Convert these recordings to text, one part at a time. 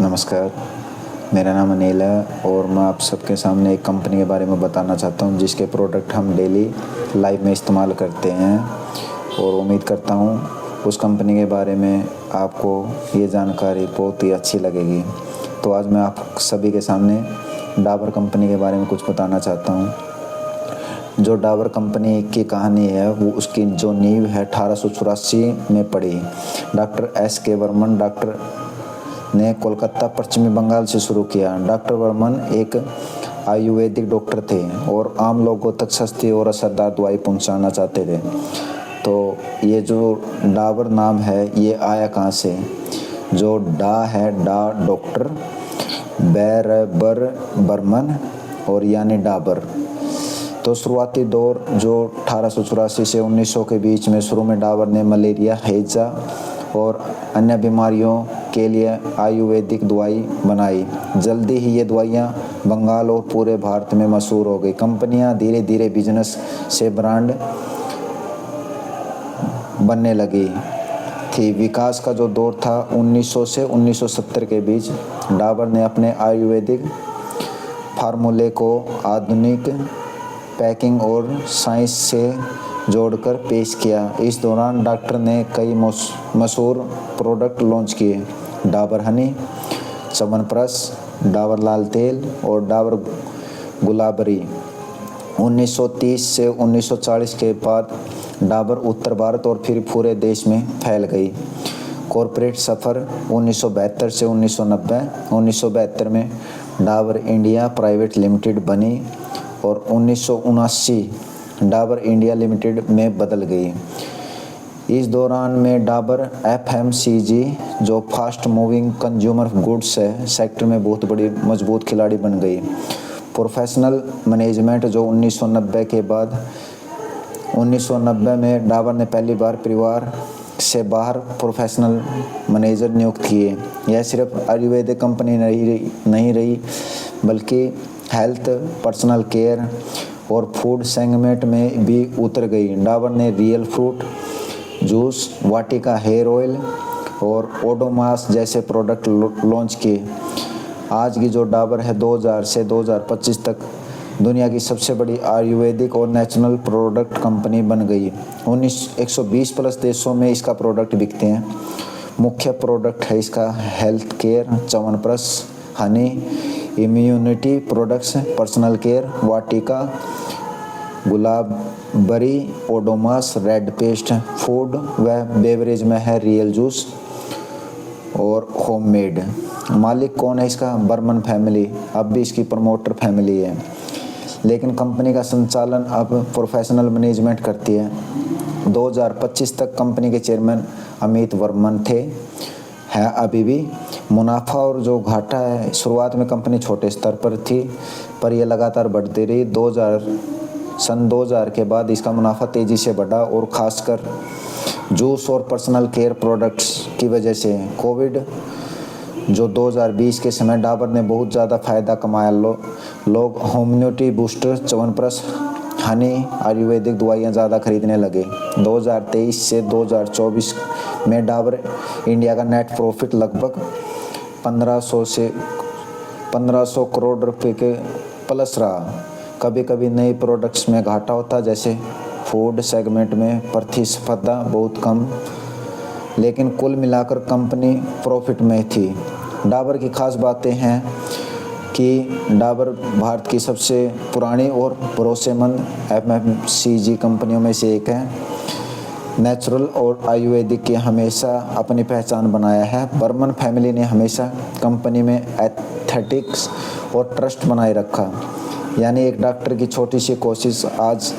नमस्कार, मेरा नाम अनिल है और मैं आप सबके सामने एक कंपनी के बारे में बताना चाहता हूँ जिसके प्रोडक्ट हम डेली लाइफ में इस्तेमाल करते हैं और उम्मीद करता हूँ उस कंपनी के बारे में आपको ये जानकारी बहुत ही अच्छी लगेगी। तो आज मैं आप सभी के सामने डाबर कंपनी के बारे में कुछ बताना चाहता हूँ। जो डाबर कंपनी की कहानी है वो उसकी जो नींव है 1884 में पड़ी। Doctor S.K. वर्मन डॉक्टर ने कोलकाता पश्चिमी बंगाल से शुरू किया। डॉक्टर वर्मन एक आयुर्वेदिक डॉक्टर थे और आम लोगों तक सस्ती और असरदार दवाई पहुंचाना चाहते थे। तो ये जो डाबर नाम है ये आया कहाँ से? जो डा है डा डॉक्टर, बैरबर बर्मन और यानी डाबर। तो शुरुआती दौर जो 1884 से 1900 के बीच में शुरू में डाबर ने मलेरिया, हैजा और अन्य बीमारियों के लिए आयुर्वेदिक दवाई बनाई। जल्दी ही ये दवाइयाँ बंगाल और पूरे भारत में मशहूर हो गई। कंपनियाँ धीरे धीरे बिजनेस से ब्रांड बनने लगी थी। विकास का जो दौर था 1900 से 1970 के बीच, डाबर ने अपने आयुर्वेदिक फार्मूले को आधुनिक पैकिंग और साइंस से जोड़कर पेश किया। इस दौरान डॉक्टर ने कई मशहूर प्रोडक्ट लॉन्च किए। डाबर हनी, च्यवनप्राश, डाबर लाल तेल और डाबर गुलाबरी। 1930 से 1940 के बाद डाबर उत्तर भारत और फिर पूरे देश में फैल गई। कॉरपोरेट सफ़र 1972 से 1990। 1972 में डाबर इंडिया प्राइवेट लिमिटेड बनी और 1979 डाबर इंडिया लिमिटेड में बदल गई। इस दौरान में डाबर FMCG जो फास्ट मूविंग कंज्यूमर गुड्स है सेक्टर में बहुत बड़ी मजबूत खिलाड़ी बन गई। प्रोफेशनल मैनेजमेंट जो 1990 के बाद 1990 में डाबर ने पहली बार परिवार से बाहर प्रोफेशनल मैनेजर नियुक्त किए। यह सिर्फ आयुर्वेदिक कंपनी नहीं रही बल्कि हेल्थ, पर्सनल केयर और फूड सेगमेंट में भी उतर गई। डाबर ने रियल फ्रूट जूस, वाटिका हेयर ऑयल और ओडोमॉस जैसे प्रोडक्ट लॉन्च किए। आज की जो डाबर है 2000 से 2025 तक दुनिया की सबसे बड़ी आयुर्वेदिक और नेचुरल प्रोडक्ट कंपनी बन गई। 120 प्लस देशों में इसका प्रोडक्ट बिकते हैं। मुख्य प्रोडक्ट है इसका health care, chyawanprash, honey, immunity products, personal care, Vatika, Gulabari, Odomos, red paste. Food व बेवरेज में है रियल जूस और होममेड। मालिक कौन है इसका? बर्मन फैमिली। अब भी इसकी प्रमोटर फैमिली है, लेकिन कंपनी का संचालन अब प्रोफेशनल मैनेजमेंट करती है। 2025 तक कंपनी के चेयरमैन अमित वर्मन थे, है अभी भी। मुनाफा और जो घाटा है, शुरुआत में कंपनी छोटे स्तर पर थी पर यह लगातार बढ़ती रही। सन 2000 के बाद इसका मुनाफा तेज़ी से बढ़ा और खासकर जूस और पर्सनल केयर प्रोडक्ट्स की वजह से। कोविड जो 2020 के समय डाबर ने बहुत ज़्यादा फायदा कमाया। लोग होम्योपैथी बूस्टर, च्यवनप्राश, हनी, आयुर्वेदिक दवाइयाँ ज़्यादा खरीदने लगे। 2023 से 2024 में डाबर इंडिया का नेट प्रॉफिट लगभग 1500 करोड़ रुपए के प्लस रहा। कभी कभी नए प्रोडक्ट्स में घाटा होता, जैसे फूड सेगमेंट में प्रतिस्पर्धा बहुत कम, लेकिन कुल मिलाकर कंपनी प्रॉफिट में थी। डाबर की खास बातें हैं कि डाबर भारत की सबसे पुरानी और भरोसेमंद FMCG कंपनियों में से एक है। नेचुरल और आयुर्वेदिक की हमेशा अपनी पहचान बनाया है। बर्मन फैमिली ने हमेशा कंपनी में एथिक्स और ट्रस्ट बनाए रखा, यानी एक डॉक्टर की छोटी सी कोशिश आज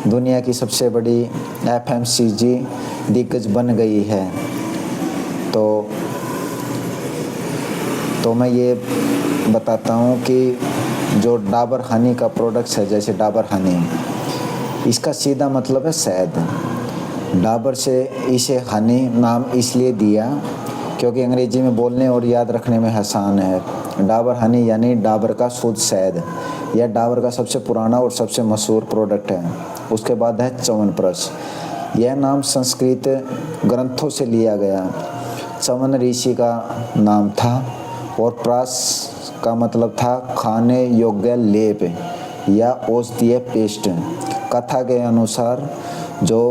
दुनिया की सबसे बड़ी FMCG दिग्गज बन गई है। तो मैं ये बताता हूँ कि जो डाबर हनी का प्रोडक्ट्स है, जैसे डाबर हनी, इसका सीधा मतलब है शहद। डाबर से इसे हनी नाम इसलिए दिया क्योंकि अंग्रेजी में बोलने और याद रखने में आसान है। डाबर हनी यानी डाबर का शुद्ध शहद। यह डाबर का सबसे पुराना और सबसे मशहूर प्रोडक्ट है। उसके बाद है च्यवनप्राश। यह नाम संस्कृत ग्रंथों से लिया गया। च्यवन ऋषि का नाम था और प्रास का मतलब था खाने योग्य लेप या औषधीय पेस्ट। कथा के अनुसार जो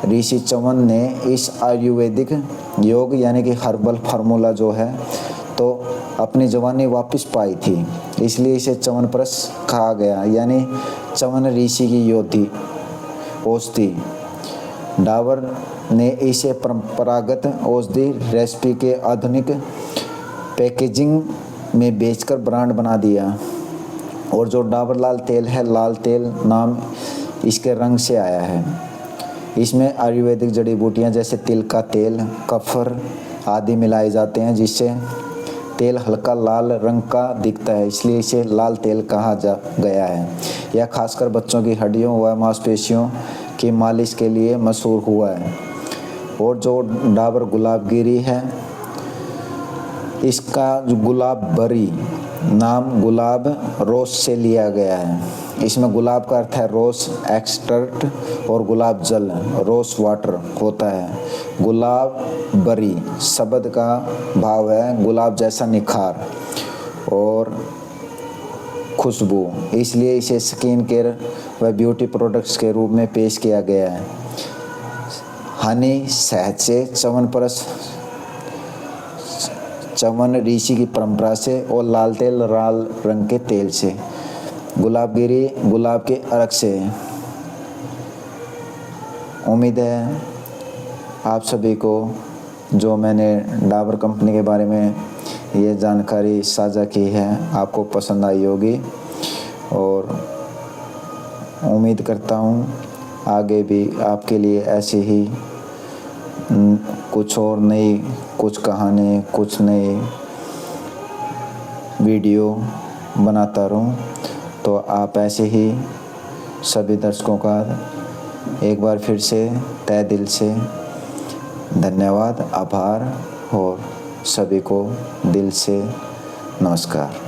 ऋषि चवन ने इस आयुर्वेदिक योग यानी कि हर्बल फार्मूला जो है तो अपनी जवानी वापस पाई थी, इसलिए इसे च्यवनप्राश कहा गया, यानी च्यवन ऋषि की योद्धि औषधि। डाबर ने इसे परंपरागत औषधि रेसिपी के आधुनिक पैकेजिंग में बेचकर ब्रांड बना दिया। और जो डाबर लाल तेल है, लाल तेल नाम इसके रंग से आया है। इसमें आयुर्वेदिक जड़ी बूटियां जैसे तिल का तेल, कफर आदि मिलाए जाते हैं, जिससे तेल हल्का लाल रंग का दिखता है, इसलिए इसे लाल तेल कहा गया है। यह खासकर बच्चों की हड्डियों व मांसपेशियों की मालिश के लिए मशहूर हुआ है। और जो डाबर गुलाबगिरी है, इसका जो गुलाबबरी नाम गुलाब रोस से लिया गया है। इसमें गुलाब का अर्थ है रोस एक्सट्रैक्ट और गुलाब जल रोस वाटर होता है। गुलाबबरी शब्द का भाव है गुलाब जैसा निखार और खुशबू, इसलिए इसे स्किन केयर व ब्यूटी प्रोडक्ट्स के रूप में पेश किया गया है। हनी शहद से, च्यवनप्राश च्यवन ऋषि की परंपरा से और लाल तेल लाल रंग के तेल से, गुलाबगिरी गुलाब के अर्क से। उम्मीद है आप सभी को जो मैंने डाबर कंपनी के बारे में ये जानकारी साझा की है आपको पसंद आई होगी, और उम्मीद करता हूँ आगे भी आपके लिए ऐसे ही कुछ और नई कुछ कहानी कुछ नई वीडियो बनाता रहूँ। तो आप ऐसे ही सभी दर्शकों का एक बार फिर से तहे दिल से धन्यवाद, आभार और सभी को दिल से नमस्कार।